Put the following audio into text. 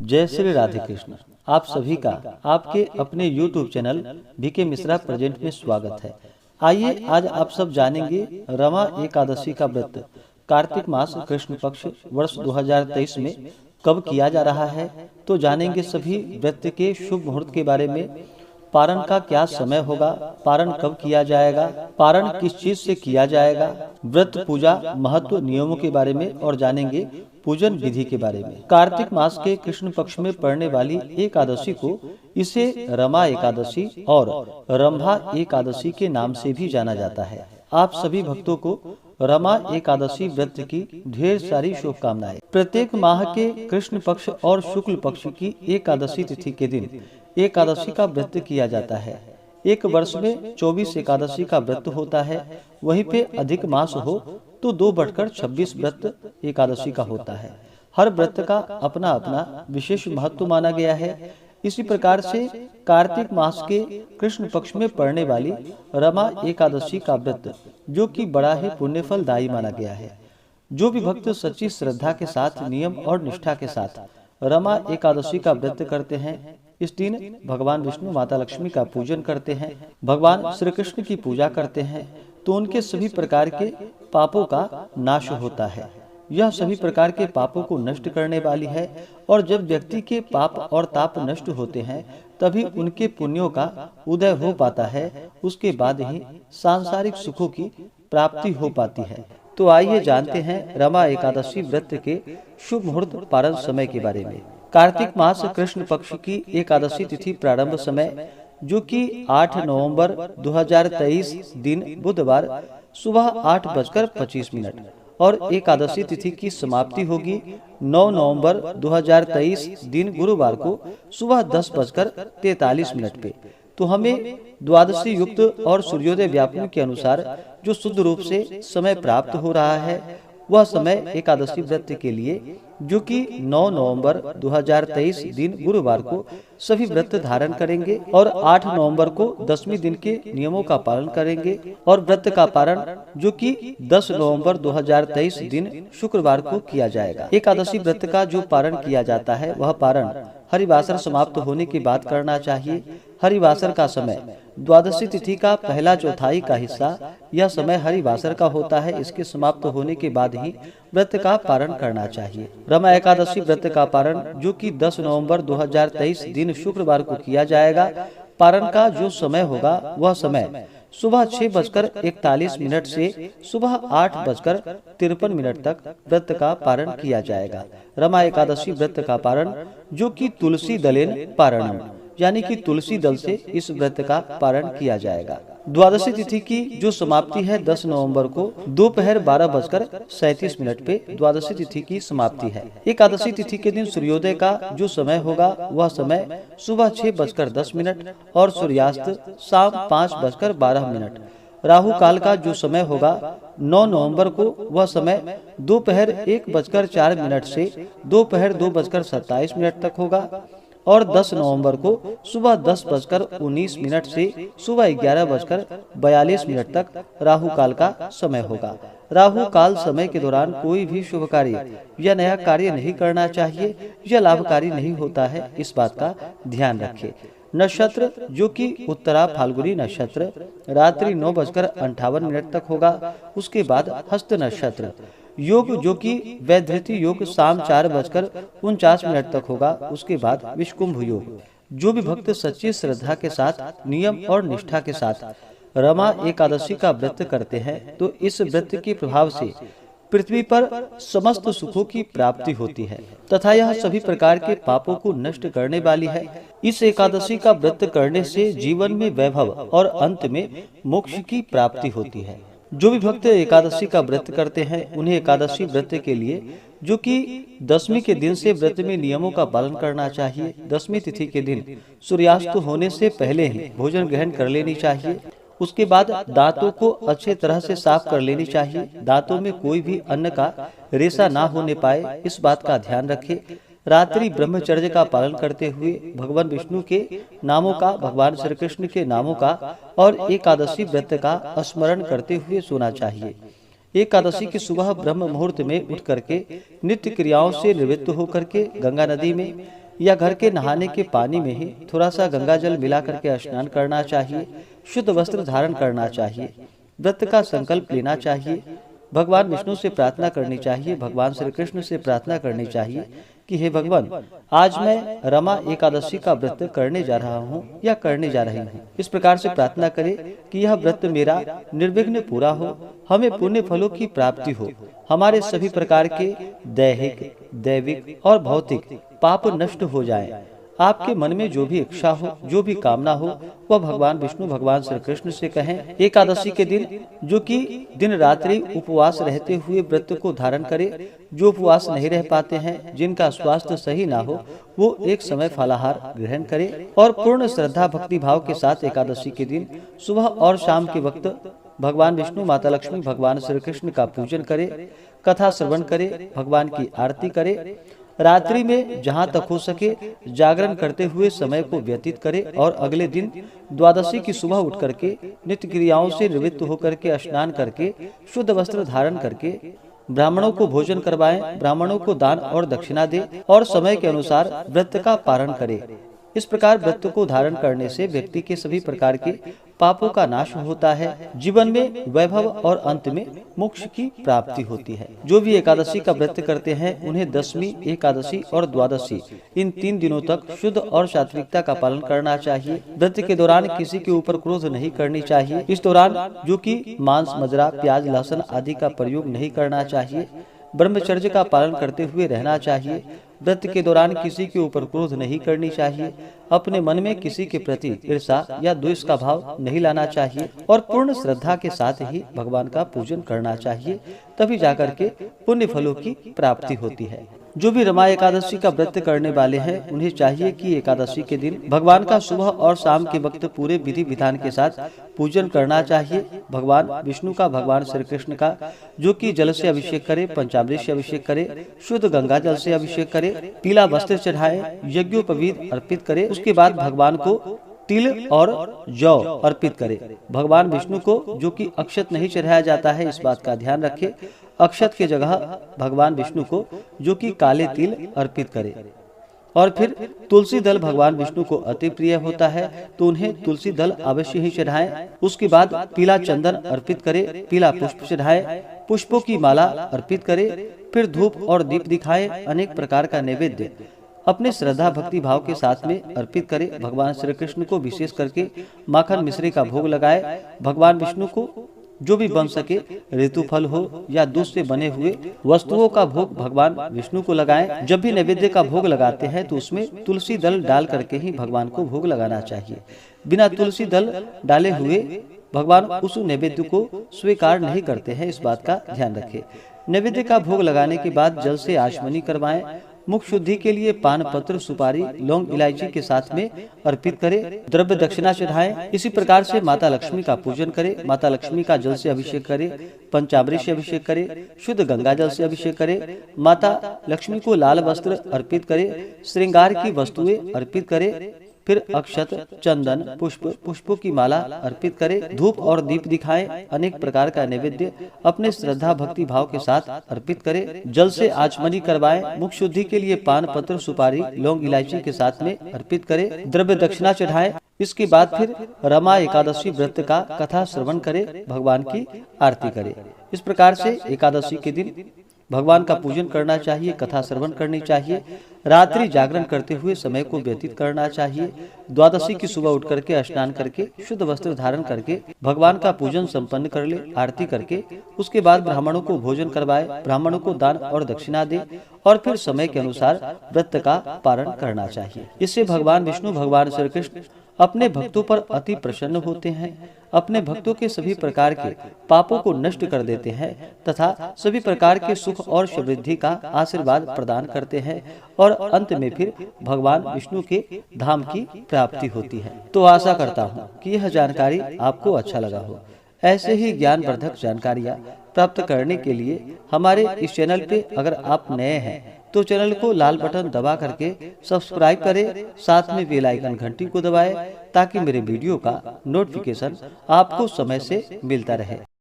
जय श्री राधे कृष्ण। आप सभी का आपके अपने YouTube channel BK Mishra present में स्वागत है। आइए आज आप सब जानेंगे रमा एकादशी का व्रत कार्तिक मास कृष्ण पक्ष वर्ष 2023 में कब किया जा रहा है। तो जानेंगे सभी व्रत के शुभ मुहूर्त के बारे में, पारण का क्या समय होगा, पारण कब किया जाएगा, पारण किस चीज से किया जाएगा, व्रत पूजा महत्व नियमों के बारे में और जानेंगे पूजन विधि के बारे में। कार्तिक मास के कृष्ण पक्ष में पड़ने वाली एकादशी को इसे रमा एकादशी और रंभा एकादशी के नाम से भी जाना जाता है। आप सभी भक्तों को रमा एकादशी व्रत की ढेर सारी शुभकामनाएं। प्रत्येक माह के कृष्ण पक्ष और शुक्ल पक्ष की एकादशी तिथि के दिन एकादशी का व्रत किया जाता है। एक वर्ष में 24 एकादशी का व्रत होता है। वहीं पे अधिक मास हो तो 2/26 व्रत एकादशी का होता है। हर व्रत का अपना अपना विशेष महत्व माना गया है। इसी प्रकार से कार्तिक मास के कृष्ण पक्ष में पड़ने वाली रमा एकादशी का व्रत जो कि बड़ा ही पुण्यफलदायी माना गया है। जो भी भक्त सच्ची श्रद्धा के साथ नियम और निष्ठा के साथ रमा एकादशी का व्रत करते हैं, इस दिन भगवान विष्णु माता लक्ष्मी का पूजन करते हैं, भगवान श्री कृष्ण की पूजा करते हैं, तो उनके सभी प्रकार के पापों का नाश होता है। यह सभी प्रकार के पापों को नष्ट करने वाली है और जब व्यक्ति के पाप और ताप नष्ट होते हैं तभी उनके पुण्यों का उदय हो पाता है। उसके बाद ही सांसारिक सुखों की प्राप्ति हो पाती है। तो आइए जानते हैं रमा एकादशी व्रत के शुभ मुहूर्त पारण समय के बारे में। कार्तिक मास कृष्ण पक्ष की एकादशी तिथि प्रारंभ समय जो कि 8 नवंबर 2023 दिन बुधवार सुबह 8:25 और एकादशी तिथि की समाप्ति होगी 9 नवंबर 2023 दिन गुरुवार को सुबह 10:43 पे। तो हमें द्वादशी युक्त और सूर्योदय व्यापन के अनुसार जो शुद्ध रूप से समय प्राप्त हो रहा है वह समय एकादशी व्रत के लिए जो कि 9 नवंबर 2023 दिन गुरुवार को सभी व्रत धारण करेंगे और 8 नवंबर को 10वें दिन के नियमों का पालन करेंगे और व्रत का पारण जो कि 10 नवंबर 2023 दिन शुक्रवार को किया जाएगा। एकादशी व्रत का जो पारण किया जाता है वह पारण हरिवासर समाप्त होने के बाद करना चाहिए। हरिवासर का समय द्वादशी तिथि का पहला चौथाई का हिस्सा यह समय हरिवासर का होता है। इसके समाप्त होने के बाद ही व्रत का पारण करना चाहिए। रमा एकादशी व्रत का पारण जो कि 10 नवंबर 2023 दिन शुक्रवार को किया जाएगा। पारण का जो समय होगा वह समय सुबह 6:41 से सुबह 8:53 तक व्रत का पारण किया जाएगा। रमा एकादशी व्रत का पारण जो कि तुलसी दलेन पारणम यानी कि तुलसी दल से इस व्रत का पारण किया जाएगा। द्वादशी तिथि की जो समाप्ति है 10 नवंबर को दोपहर 12:37 पे द्वादशी तिथि की समाप्ति है। एकादशी तिथि के दिन सूर्योदय का जो समय होगा वह समय सुबह 6:10 और सूर्यास्त शाम 5:12। राहु काल का जो समय होगा 9 नवंबर को वह समय दोपहर 1:04 से दोपहर 2:27 तक होगा और 10 नवंबर को सुबह 10:19 से सुबह 11:42 तक राहु काल का समय होगा। राहु काल समय के दौरान कोई भी शुभ कार्य या नया कार्य नहीं करना चाहिए, यह लाभकारी नहीं होता है, इस बात का ध्यान रखें। नक्षत्र जो कि उत्तरा फाल्गुनी नक्षत्र रात्रि 9:58 तक होगा। उसके बाद हस्त नक्षत्र योग जो कि वैधृति योग शाम 4:49 तक होगा। उसके बाद विषकुंभ योग। जो भी भक्त सच्ची श्रद्धा के साथ नियम और निष्ठा के साथ रमा एकादशी का व्रत करते हैं तो इस व्रत के प्रभाव से पृथ्वी पर समस्त सुखों की प्राप्ति होती है तथा यह सभी प्रकार के पापों को नष्ट करने वाली है। इस एकादशी का व्रत करने से जीवन में वैभव और अंत में मोक्ष की प्राप्ति होती है। जो भी भक्त एकादशी का व्रत करते हैं उन्हें एकादशी व्रत के लिए जो कि 10वीं के दिन से व्रत में नियमों का पालन करना चाहिए। 10वीं तिथि के दिन सूर्यास्त होने से पहले ही भोजन ग्रहण कर लेनी चाहिए। उसके बाद दांतों को अच्छे तरह से साफ कर लेनी चाहिए। दांतों में कोई भी अन्न का रेशा ना होने पाए, इस बात का ध्यान रखें। रात्रि ब्रह्मचर्य का पालन करते हुए भगवान विष्णु के नामों का, भगवान श्री कृष्ण के नामों का और एकादशी व्रत का स्मरण करते हुए सोना चाहिए। एकादशी की सुबह ब्रह्म मुहूर्त में उठ करके नित्य क्रियाओं से निवृत्त होकर के गंगा नदी में या घर के नहाने के पानी में ही थोड़ा सा गंगा जल मिला करके स्नान करना चाहिए। शुद्ध वस्त्र धारण करना चाहिए। व्रत का संकल्प लेना चाहिए। भगवान विष्णु से प्रार्थना करनी चाहिए। भगवान श्री कृष्ण से प्रार्थना करनी चाहिए कि हे भगवान, आज मैं रमा एकादशी का व्रत करने जा रहा हूँ या करने जा रही हूँ। इस प्रकार से प्रार्थना करें कि यह व्रत मेरा निर्विघ्न पूरा हो, हमें पुण्य फलों की प्राप्ति हो, हमारे सभी प्रकार के दैहिक, दैविक और भौतिक पाप नष्ट हो जाएं। आपके मन में जो भी इच्छा हो, जो भी कामना हो, वह भगवान विष्णु, भगवान श्री कृष्ण से कहें। एकादशी के दिन, जो कि दिन रात्रि उपवास रहते हुए व्रत को धारण करे, जो उपवास नहीं रह पाते हैं, जिनका स्वास्थ्य सही ना हो, वो एक समय फलाहार ग्रहण करे और पूर्ण श्रद्धा भक्ति भाव के साथ एकादशी के दिन सुबह और शाम के वक्त भगवान विष्णु, माता लक्ष्मी, भगवान श्री कृष्ण का पूजन करे, कथा श्रवण करे, भगवान की आरती करे। रात्रि में जहां तक हो सके जागरण करते हुए समय को व्यतीत करे और अगले दिन द्वादशी की सुबह उठ करके नित्य क्रियाओं से निवृत्त होकर के स्नान करके शुद्ध वस्त्र धारण करके ब्राह्मणों को भोजन करवाएं, ब्राह्मणों को दान और दक्षिणा दे और समय के अनुसार व्रत का पारण करे। इस प्रकार व्रत को धारण करने से व्यक्ति के सभी प्रकार के पापों का नाश होता है, जीवन में वैभव और अंत में मोक्ष की प्राप्ति होती है। जो भी एकादशी का व्रत करते हैं उन्हें दशमी, एकादशी और द्वादशी इन 3 दिनों तक शुद्ध और सात्विकता का पालन करना चाहिए। व्रत के दौरान किसी के ऊपर क्रोध नहीं करनी चाहिए। इस दौरान जो कि मांस, मदिरा, प्याज, लहसुन आदि का प्रयोग नहीं करना चाहिए। ब्रह्मचर्य का पालन करते हुए रहना चाहिए। व्रत के दौरान किसी के ऊपर क्रोध नहीं करनी चाहिए। अपने मन में किसी के प्रति ईर्ष्या या द्वेष का भाव नहीं लाना चाहिए और पूर्ण श्रद्धा के साथ ही भगवान का पूजन करना चाहिए, तभी जाकर के पुण्य फलों की प्राप्ति होती है। जो भी रमा एकादशी का व्रत करने वाले हैं उन्हें चाहिए कि एकादशी के दिन भगवान का सुबह और शाम के वक्त पूरे विधि विधान के साथ पूजन करना चाहिए। भगवान विष्णु का, भगवान श्री कृष्ण का जो कि जल से अभिषेक करे, पंचामृत से अभिषेक करे, शुद्ध गंगा जल से अभिषेक करे, पीला वस्त्र चढ़ाए, यज्ञोपवीत अर्पित करे। उसके बाद भगवान को तिल और जौ अर्पित करे। भगवान विष्णु को जो कि अक्षत नहीं चढ़ाया जाता है, इस बात का ध्यान रखे। अक्षत के जगह भगवान विष्णु को जो कि काले तिल अर्पित करे। और फिर तुलसी दल भगवान विष्णु को अति प्रिय होता है, तो उन्हें तुलसी दल अवश्य ही चढ़ाएं। उसके बाद पीला चंदन अर्पित करे, पीला पुष्प चढ़ाए, पुष्पों की माला अर्पित करे, फिर धूप और दीप दिखाए, अनेक प्रकार का नैवेद्य अपने श्रद्धा भक्ति भाव के साथ में अर्पित करे। भगवान श्री कृष्ण को विशेष करके माखन मिश्री का भोग लगाए। भगवान विष्णु को जो भी बन सके, ऋतु फल हो या दूध से बने हुए वस्तुओं का भोग भगवान विष्णु को लगाएं। जब भी नैवेद्य का भोग लगाते हैं तो उसमें तुलसी दल डाल करके ही भगवान को भोग लगाना चाहिए। बिना तुलसी दल डाले हुए भगवान उस नैवेद्य को स्वीकार नहीं करते हैं, इस बात का ध्यान रखें। नैवेद्य का भोग लगाने के बाद जल से आचमनी करवाएं। मुख शुद्धि के लिए पान पत्र, सुपारी, लौंग, इलायची के साथ में अर्पित करे। द्रव्य दक्षिणा चढ़ाएं। इसी प्रकार से माता लक्ष्मी का पूजन करे। माता लक्ष्मी का जल से अभिषेक करे, पंचामृत से अभिषेक करे, शुद्ध गंगा जल से अभिषेक करे। माता लक्ष्मी को लाल वस्त्र अर्पित करे, श्रृंगार की वस्तुएं अर्पित करे, फिर अक्षत, चंदन, पुष्पों की माला अर्पित करे, धूप और दीप दिखाएं, अनेक प्रकार का नैवेद्य अपने श्रद्धा भक्ति भाव के साथ अर्पित करे। जल से आचमनी करवाएं। मुख शुद्धि के लिए पान पत्र, सुपारी, लौंग, इलायची के साथ में अर्पित करे। द्रव्य दक्षिणा चढ़ाएं। इसके बाद फिर रमा एकादशी व्रत का कथा श्रवण करे, भगवान की आरती करे। इस प्रकार से एकादशी के दिन भगवान का पूजन करना चाहिए, कथा श्रवण करनी चाहिए, रात्रि जागरण करते हुए समय को व्यतीत करना चाहिए। द्वादशी की सुबह उठ करके स्नान करके शुद्ध वस्त्र धारण करके भगवान का पूजन संपन्न कर ले, आरती करके उसके बाद ब्राह्मणों को भोजन करवाए, ब्राह्मणों को दान और दक्षिणा दे और फिर समय के अनुसार व्रत का पारण करना चाहिए। इससे भगवान विष्णु, भगवान श्री कृष्ण अपने भक्तों पर अति प्रसन्न होते हैं, अपने भक्तों के सभी प्रकार के पापों को नष्ट कर देते हैं तथा सभी प्रकार के सुख और समृद्धि का आशीर्वाद प्रदान करते हैं और अंत में फिर भगवान विष्णु के धाम की प्राप्ति होती है। तो आशा करता हूँ कि यह जानकारी आपको अच्छा लगा हो। ऐसे ही ज्ञानवर्धक जानकारियाँ प्राप्त करने के लिए हमारे इस चैनल पे अगर आप नए हैं तो चैनल को लाल बटन दबा करके सब्सक्राइब करें, साथ में बेल आइकन घंटी को दबाएं ताकि मेरे वीडियो का नोटिफिकेशन आपको समय से मिलता रहे।